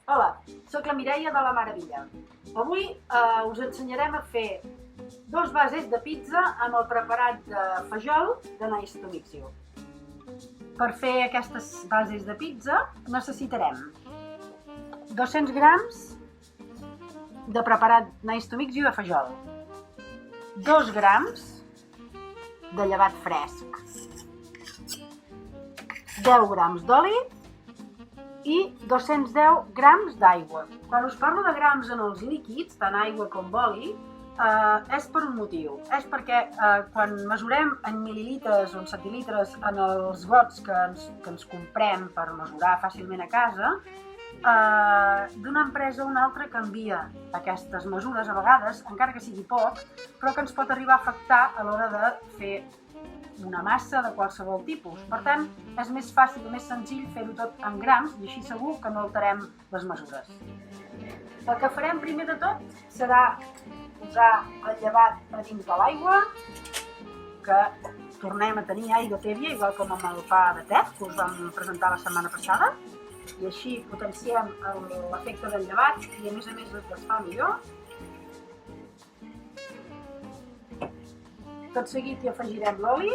Hola, sóc la Mireia de la Maravilla. Avui us ensenyarem a fer dos bases de pizza amb el preparat de fajol de Nice to Mix You. Per fer aquestes bases de pizza necessitarem 200 grams de preparat Nice to Mix You de fajol, 2 grams de llevat fresc, 10 grams d'oli i 210 grams d'aigua. Quan us parlo de grams en els líquids, tant aigua com oli, és per un motiu. És perquè quan mesurem en mil·lilitres o en centilitres en els gots que ens comprem per mesurar fàcilment a casa, d'una empresa a una altra canvia aquestes mesures a vegades, encara que sigui poc, però que ens pot arribar a afectar a l'hora de fer una massa de qualsevol tipus. Per tant, és més fàcil i més senzill fer-ho tot en grams i així segur que no alterem les mesures. El que farem primer de tot serà posar el llevat a dins de l'aigua, que tornem a tenir aigua tèbia, igual com amb el pa de te, que us vam presentar la setmana passada, i així potenciem l'efecte del llevat i a més es desfà millor. Tot seguit hi afegirem l'oli.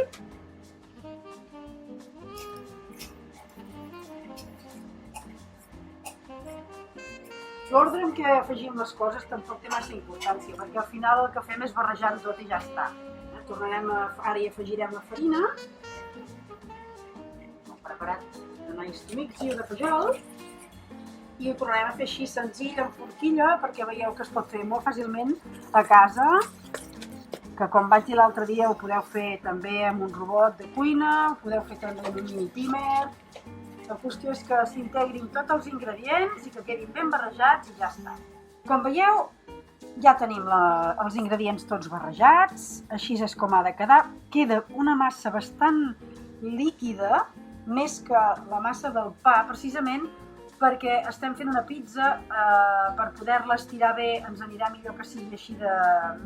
L'ordre en què afegim les coses tampoc té massa importància, perquè al final el que fem és barrejar-ho tot i ja està. Ara hi afegirem la farina, el preparat de Nice to Mix You de fajol, i ho tornarem a fer així senzill, amb forquilla, perquè veieu que es pot fer molt fàcilment a casa, que com vaig dir l'altre dia ho podeu fer també amb un robot de cuina, ho podeu fer també amb un mini primer. La qüestió és que s'integrin tots els ingredients i que quedin ben barrejats i ja està. Com veieu, ja tenim els ingredients tots barrejats, així és com ha de quedar. Queda una massa bastant líquida, més que la massa del pa, precisament perquè estem fent una pizza, per poder-la estirar bé ens anirà millor que sigui així de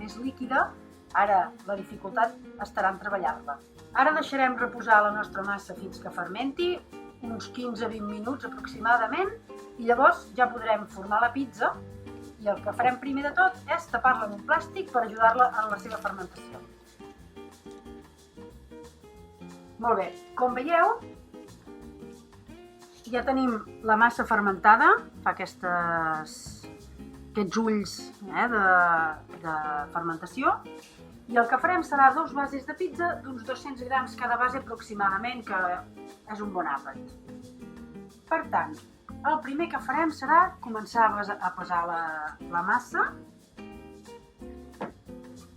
més líquida. Ara la dificultat estarà en treballar-la. Ara deixarem reposar la nostra massa fins que fermenti, uns 15-20 minuts aproximadament, i llavors ja podrem formar la pizza i el que farem primer de tot és tapar-la en un plàstic per ajudar-la en la seva fermentació. Molt bé, com veieu, ja tenim la massa fermentada, fa aquests ulls de fermentació, i el que farem serà dos bases de pizza d'uns 200 grams cada base aproximadament, que és un bon àpat. Per tant, el primer que farem serà començar a pesar la massa.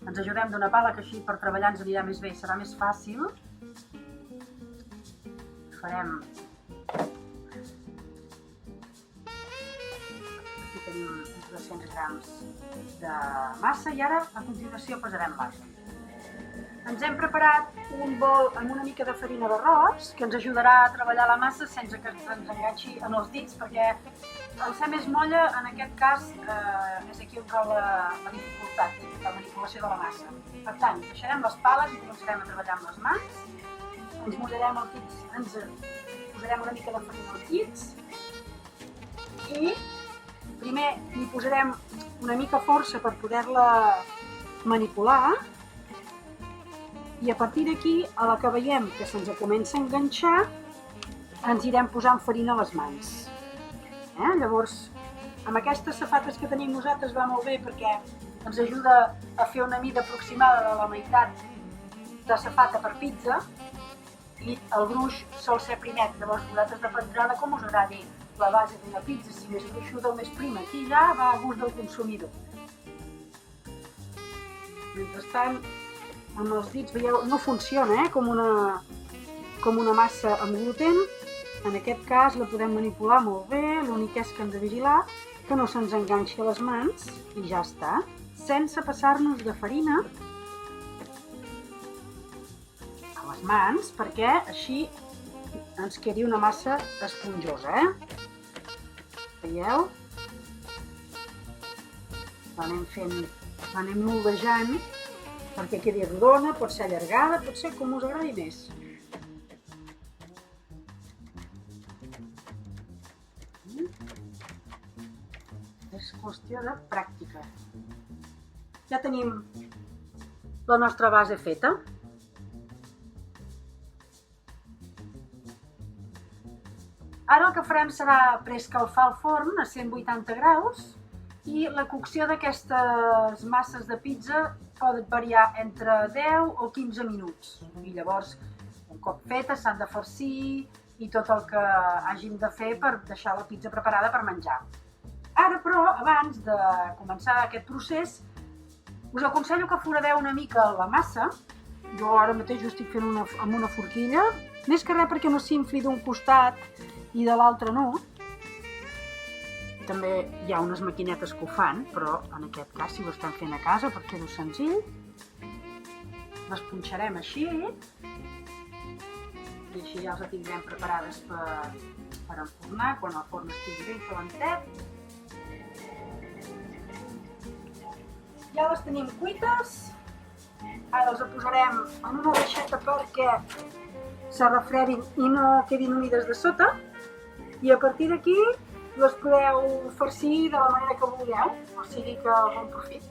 Ens ajudem d'una pala, que així per treballar ens anirà més bé i serà més fàcil. Farem... Aquí tenim uns 200 grams de massa i ara a continuació pesarem l'altre. Ens hem preparat un bol amb una mica de farina d'arròs que ens ajudarà a treballar la massa sense que ens enganxi en els dits, perquè el ser més molla en aquest cas és aquí on cau la dificultat, la manipulació de la massa. Per tant, deixarem les pales i començarem a treballar amb les mans. Ens mullarem els dits, ens posarem una mica de farina als dits i primer hi posarem una mica força per poder-la manipular i a partir d'aquí, a la que veiem que se'ns comença a enganxar, ens irem posant farina a les mans. Llavors, amb aquestes safates que tenim nosaltres va molt bé perquè ens ajuda a fer una mida aproximada de la meitat de safata per pizza i el gruix sol ser primet, llavors vosaltres dependrà de com us agradi la base d'una pizza, si més gruixuda o més prima. Aquí ja va a gust del consumidor. Mentrestant, amb els dits, veieu, no funciona com una massa amb gluten. En aquest cas la podem manipular molt bé, l'únic és que hem de vigilar que no se'ns enganxi a les mans i ja està, sense passar-nos de farina a les mans, perquè així ens quedi una massa esponjosa. Veieu? L'anem moldejant perquè quedi rodona, pot ser allargada, pot ser com us agradi més. és qüestió de pràctica. Ja tenim la nostra base feta. Ara el que farem serà preescalfar el forn a 180 graus i la cocció d'aquestes masses de pizza pot variar entre 10 o 15 minuts. I llavors, un cop fetes, s'han de farcir i tot el que hàgim de fer per deixar la pizza preparada per menjar. Ara, però, abans de començar aquest procés, us aconsello que foradeu una mica la massa. Jo ara mateix ho estic fent amb una forquilla, més que res perquè no s'infli d'un costat i de l'altre no. També hi ha unes maquinetes que ho fan, però en aquest cas, si ho estem fent a casa, per fer-ho senzill, les punxarem així i així ja les tindrem preparades per enfornar quan el forn estigui ben calentet. Ja les tenim cuites, ara les posarem en una deixeta perquè se refredin i no quedin unides de sota i a partir d'aquí les podeu farcir de la manera que vulgueu, o sigui que bon profit.